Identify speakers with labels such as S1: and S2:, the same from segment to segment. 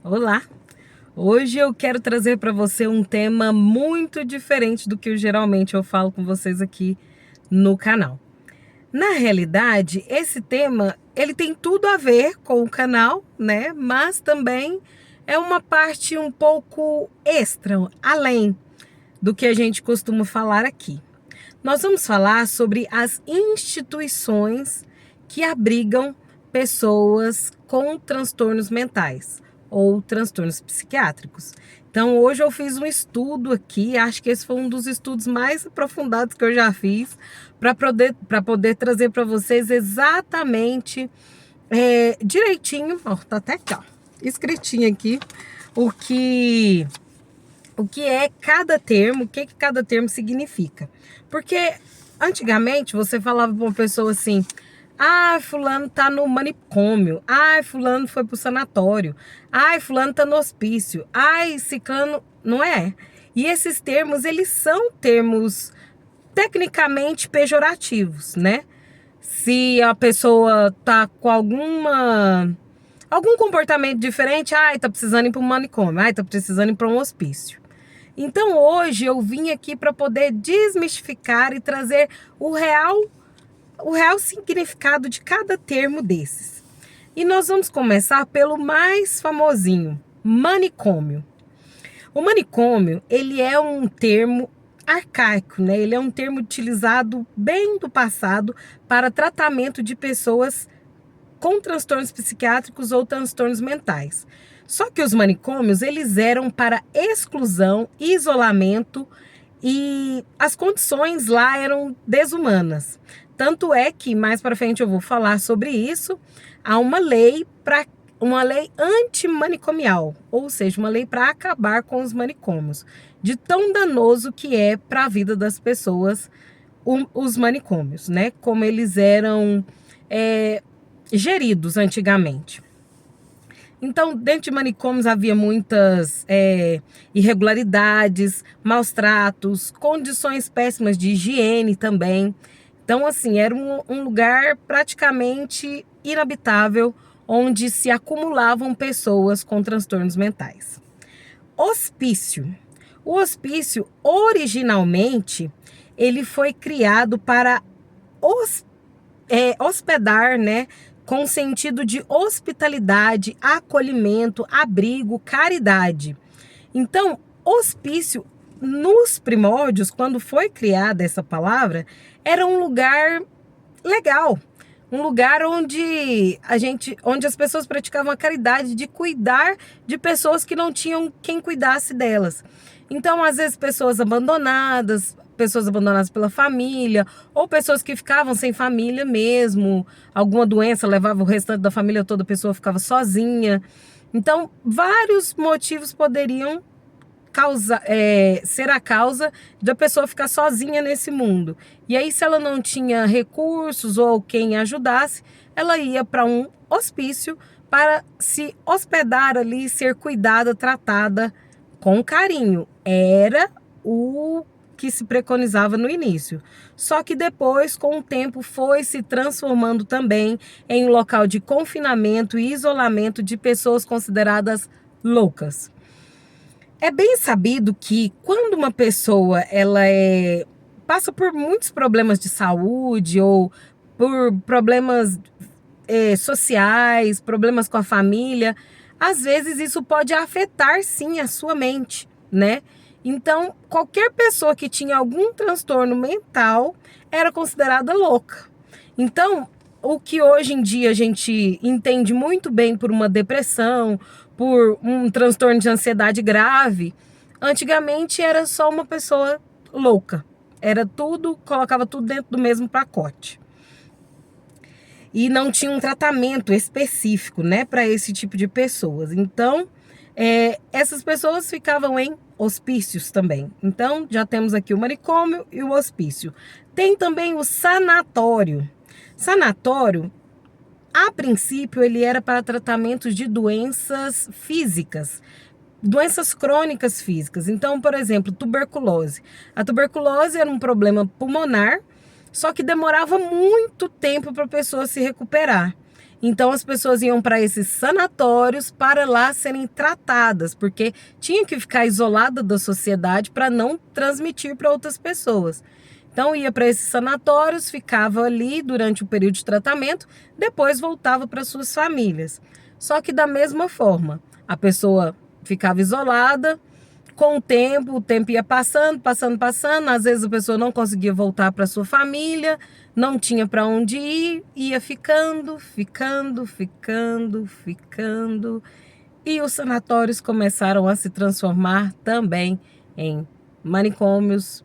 S1: Olá! Hoje eu quero trazer para você um tema muito diferente do que geralmente eu falo com vocês aqui no canal. Na realidade, esse tema, ele tem tudo a ver com o canal, né? Mas também é uma parte um pouco extra, além do que a gente costuma falar aqui. Nós vamos falar sobre as instituições que abrigam pessoas com transtornos mentais ou transtornos psiquiátricos. Então, hoje eu fiz um estudo aqui, acho que esse foi um dos estudos mais aprofundados que eu já fiz, para poder trazer para vocês exatamente, direitinho, ó, tá até aqui, ó, escritinho aqui, o que é cada termo, o que cada termo significa. Porque antigamente você falava para uma pessoa assim: ah, fulano tá no manicômio, ai, fulano foi pro sanatório, ai, fulano tá no hospício, ai, ciclano, não é? E esses termos, eles são termos tecnicamente pejorativos, né? Se a pessoa tá com algum comportamento diferente, ai, tá precisando ir para um manicômio, ai, tá precisando ir para um hospício. Então hoje eu vim aqui para poder desmistificar e trazer o real significado de cada termo desses. E nós vamos começar pelo mais famosinho, manicômio. O manicômio, ele é um termo arcaico, né? Ele é um termo utilizado bem do passado para tratamento de pessoas com transtornos psiquiátricos ou transtornos mentais. Só que os manicômios, eles eram para exclusão, isolamento, e as condições lá eram desumanas. Tanto é que mais para frente eu vou falar sobre isso. Há uma lei antimanicomial, ou seja, uma lei para acabar com os manicômios, de tão danoso que é para a vida das pessoas os manicômios, né? Como eles eram geridos antigamente. Então, dentro de manicômios havia muitas irregularidades, maus tratos, condições péssimas de higiene também. Então, assim, era um lugar praticamente inabitável, onde se acumulavam pessoas com transtornos mentais. Hospício. O hospício, originalmente, ele foi criado para hospedar, né, com sentido de hospitalidade, acolhimento, abrigo, caridade. Então, hospício, nos primórdios, quando foi criada essa palavra, era um lugar legal, um lugar onde as pessoas praticavam a caridade de cuidar de pessoas que não tinham quem cuidasse delas. Então, às vezes, pessoas abandonadas pela família, ou pessoas que ficavam sem família mesmo, alguma doença levava o restante da família toda, a pessoa ficava sozinha. Então, vários motivos poderiam ser a causa da pessoa ficar sozinha nesse mundo. E aí, se ela não tinha recursos ou quem ajudasse, ela ia para um hospício para se hospedar ali, ser cuidada, tratada com carinho. Era o que se preconizava no início. Só que depois, com o tempo, foi se transformando também em um local de confinamento e isolamento de pessoas consideradas loucas. É bem sabido que quando uma pessoa passa por muitos problemas de saúde ou por problemas sociais, problemas com a família, às vezes isso pode afetar sim a sua mente, né? Então, qualquer pessoa que tinha algum transtorno mental era considerada louca. Então, o que hoje em dia a gente entende muito bem por uma depressão, por um transtorno de ansiedade grave, antigamente era só uma pessoa louca. Era tudo, colocava tudo dentro do mesmo pacote. E não tinha um tratamento específico, né, para esse tipo de pessoas. Então, essas pessoas ficavam em hospícios também. Então, já temos aqui o manicômio e o hospício. Tem também o sanatório. Sanatório, a princípio, ele era para tratamentos de doenças físicas, doenças crônicas físicas. Então, por exemplo, tuberculose. A tuberculose era um problema pulmonar, só que demorava muito tempo para a pessoa se recuperar. Então as pessoas iam para esses sanatórios para lá serem tratadas, porque tinha que ficar isolada da sociedade para não transmitir para outras pessoas. Então ia para esses sanatórios, ficava ali durante o período de tratamento, depois voltava para suas famílias. Só que da mesma forma, a pessoa ficava isolada, com o tempo ia passando, às vezes a pessoa não conseguia voltar para sua família, não tinha para onde ir, ia ficando, e os sanatórios começaram a se transformar também em manicômios,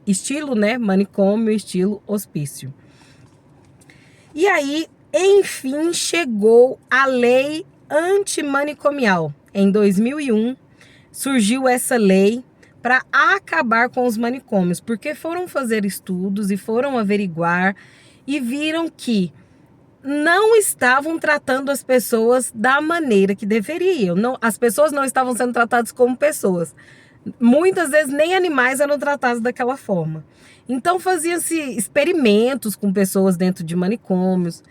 S1: estilo, né, manicômio, estilo hospício. E aí, enfim, chegou a lei antimanicomial. Em 2001, surgiu essa lei para acabar com os manicômios, porque foram fazer estudos e foram averiguar e viram que não estavam tratando as pessoas da maneira que deveriam. Não, as pessoas não estavam sendo tratadas como pessoas. Muitas vezes nem animais eram tratados daquela forma. Então faziam-se experimentos com pessoas dentro de manicômios,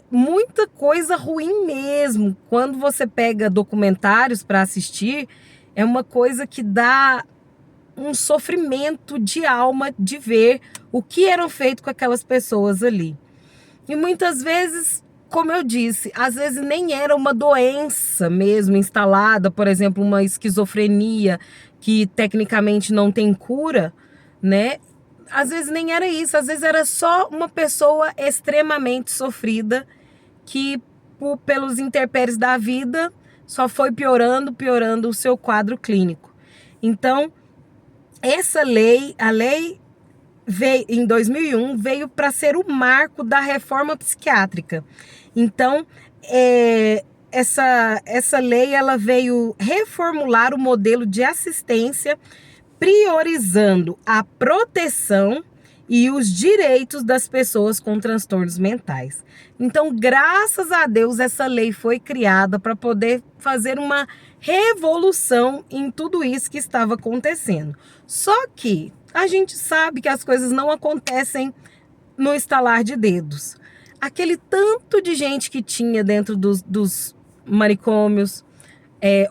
S1: muita coisa ruim mesmo. Quando você pega documentários para assistir, é uma coisa que dá um sofrimento de alma de ver o que eram feito com aquelas pessoas ali. E muitas vezes, como eu disse, às vezes nem era uma doença mesmo instalada, por exemplo, uma esquizofrenia que tecnicamente não tem cura, né? Às vezes nem era isso, às vezes era só uma pessoa extremamente sofrida que, pelos intempéries da vida, só foi piorando o seu quadro clínico. Então, essa lei, a lei veio, em 2001, veio para ser o marco da reforma psiquiátrica. Então, essa lei ela veio reformular o modelo de assistência, priorizando a proteção e os direitos das pessoas com transtornos mentais. Então, graças a Deus, essa lei foi criada para poder fazer uma revolução em tudo isso que estava acontecendo. Só que a gente sabe que as coisas não acontecem no estalar de dedos. Aquele tanto de gente que tinha dentro dos manicômios,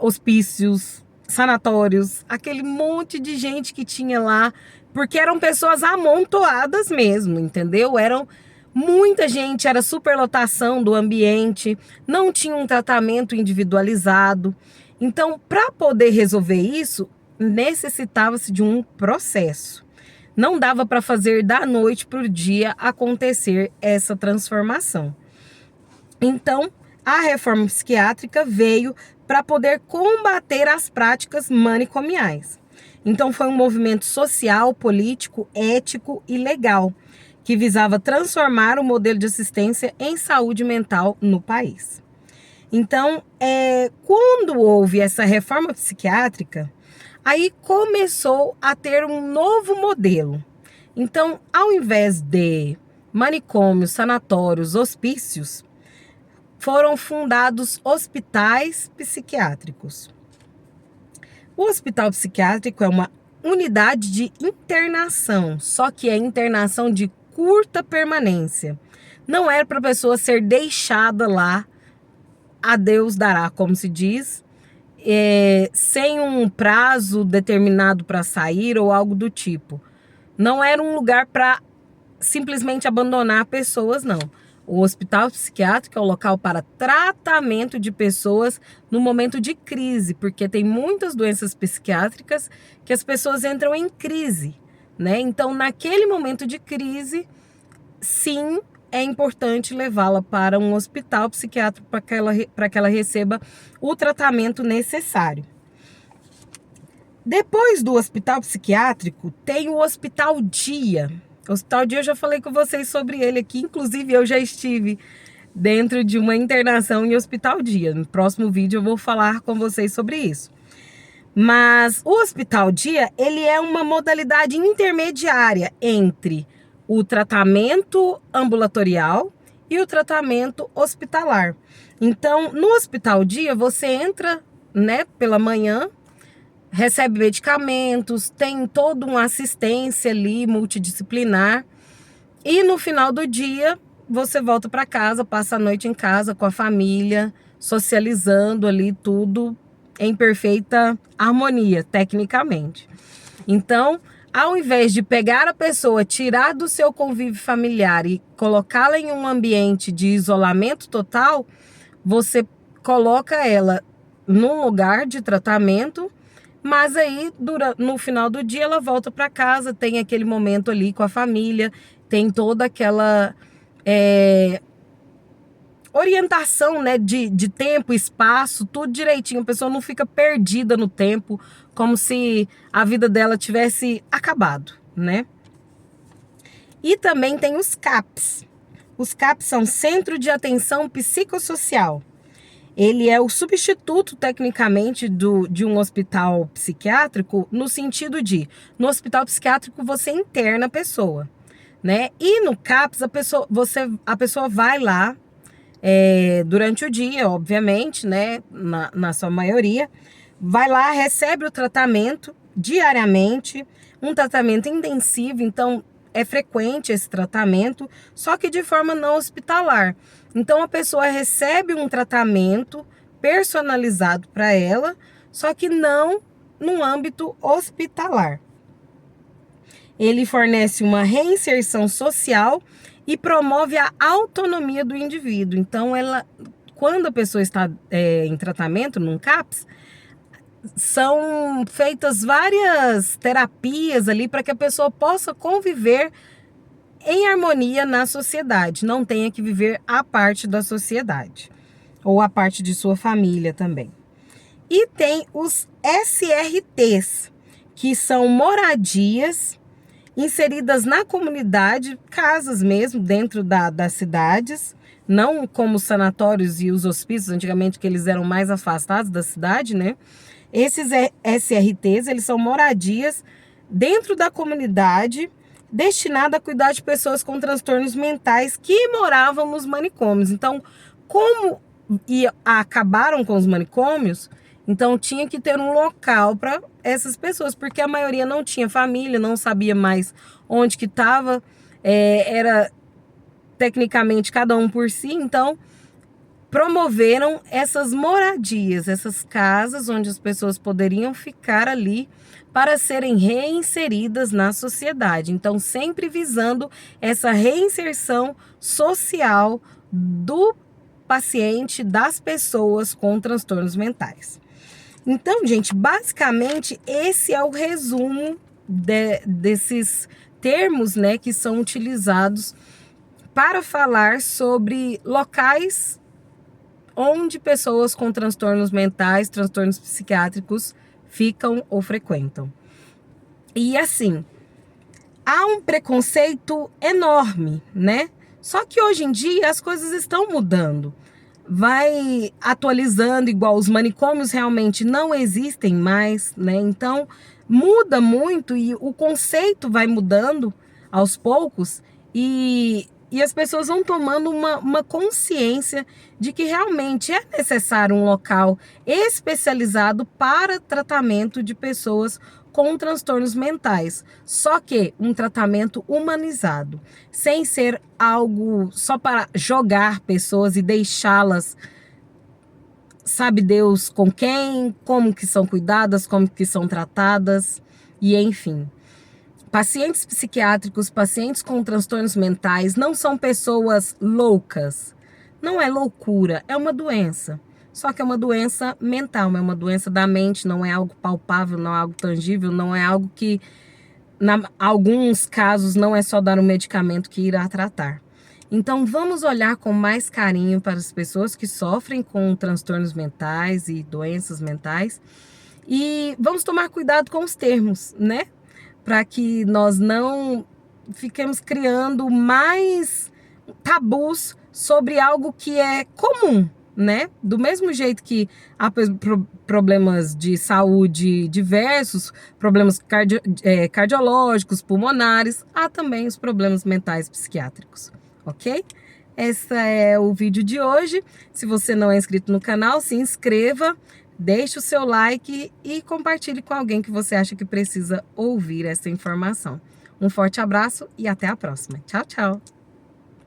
S1: hospícios, sanatórios, aquele monte de gente que tinha lá, porque eram pessoas amontoadas mesmo, entendeu? Eram muita gente, era superlotação do ambiente, não tinha um tratamento individualizado. Então, para poder resolver isso, necessitava-se de um processo. Não dava para fazer da noite para o dia acontecer essa transformação. Então, a reforma psiquiátrica veio para poder combater as práticas manicomiais. Então, foi um movimento social, político, ético e legal, que visava transformar o modelo de assistência em saúde mental no país. Então, quando houve essa reforma psiquiátrica, aí começou a ter um novo modelo. Então, ao invés de manicômios, sanatórios, hospícios, foram fundados hospitais psiquiátricos. O hospital psiquiátrico é uma unidade de internação, só que é internação de curta permanência. Não é para a pessoa ser deixada lá, a Deus dará, como se diz, sem um prazo determinado para sair ou algo do tipo. Não era um lugar para simplesmente abandonar pessoas, não. O hospital psiquiátrico é o local para tratamento de pessoas no momento de crise, porque tem muitas doenças psiquiátricas que as pessoas entram em crise, né? Então, naquele momento de crise, sim, é importante levá-la para um hospital psiquiátrico para que ela receba o tratamento necessário. Depois do hospital psiquiátrico, tem o hospital dia. O hospital dia eu já falei com vocês sobre ele aqui, inclusive eu já estive dentro de uma internação em hospital dia. No próximo vídeo eu vou falar com vocês sobre isso. Mas o hospital dia, ele é uma modalidade intermediária entre o tratamento ambulatorial e o tratamento hospitalar. Então, no hospital dia, você entra, né, pela manhã, recebe medicamentos, tem toda uma assistência ali multidisciplinar e no final do dia você volta para casa, passa a noite em casa com a família, socializando ali, tudo em perfeita harmonia, tecnicamente. Então, ao invés de pegar a pessoa, tirar do seu convívio familiar e colocá-la em um ambiente de isolamento total, você coloca ela num lugar de tratamento, mas aí no final do dia ela volta para casa, tem aquele momento ali com a família, tem toda aquela orientação, né, de tempo, espaço, tudo direitinho. A pessoa não fica perdida no tempo, como se a vida dela tivesse acabado, né? E também tem os CAPs. Os CAPs são Centro de Atenção Psicossocial. Ele é o substituto, tecnicamente, de um hospital psiquiátrico, no sentido de, no hospital psiquiátrico você interna a pessoa, né? E no CAPS a pessoa vai lá durante o dia, obviamente, né? Na sua maioria, vai lá, recebe o tratamento diariamente, um tratamento intensivo, então é frequente esse tratamento, só que de forma não hospitalar. Então a pessoa recebe um tratamento personalizado para ela, só que não no âmbito hospitalar. Ele fornece uma reinserção social e promove a autonomia do indivíduo. Então, quando a pessoa está em tratamento, num CAPS, são feitas várias terapias ali para que a pessoa possa conviver em harmonia na sociedade, não tenha que viver à parte da sociedade, ou à parte de sua família também. E tem os SRTs, que são moradias inseridas na comunidade, casas mesmo, dentro das cidades, não como os sanatórios e os hospícios, antigamente, que eles eram mais afastados da cidade, né? Esses SRTs, eles são moradias dentro da comunidade, destinada a cuidar de pessoas com transtornos mentais que moravam nos manicômios. Então, como acabaram com os manicômios, então tinha que ter um local para essas pessoas, porque a maioria não tinha família, não sabia mais onde que estava, era tecnicamente cada um por si, então promoveram essas moradias, essas casas onde as pessoas poderiam ficar ali para serem reinseridas na sociedade. Então, sempre visando essa reinserção social do paciente, das pessoas com transtornos mentais. Então, gente, basicamente esse é o resumo desses termos, né, que são utilizados para falar sobre locais onde pessoas com transtornos mentais, transtornos psiquiátricos ficam ou frequentam. E assim, há um preconceito enorme, né? Só que hoje em dia as coisas estão mudando. Vai atualizando, igual os manicômios realmente não existem mais, né? Então muda muito e o conceito vai mudando aos poucos e as pessoas vão tomando uma consciência de que realmente é necessário um local especializado para tratamento de pessoas com transtornos mentais. Só que um tratamento humanizado, sem ser algo só para jogar pessoas e deixá-las, sabe Deus com quem, como que são cuidadas, como que são tratadas e enfim. Pacientes psiquiátricos, pacientes com transtornos mentais não são pessoas loucas. Não é loucura, é uma doença. Só que é uma doença mental, é uma doença da mente, não é algo palpável, não é algo tangível, não é algo que, em alguns casos, não é só dar um medicamento que irá tratar. Então, vamos olhar com mais carinho para as pessoas que sofrem com transtornos mentais e doenças mentais e vamos tomar cuidado com os termos, né? Para que nós não fiquemos criando mais tabus sobre algo que é comum, né? Do mesmo jeito que há problemas de saúde diversos, problemas cardiológicos, pulmonares, há também os problemas mentais psiquiátricos, ok? Esse é o vídeo de hoje. Se você não é inscrito no canal, se inscreva, deixe o seu like e compartilhe com alguém que você acha que precisa ouvir essa informação. Um forte abraço e até a próxima. Tchau, tchau!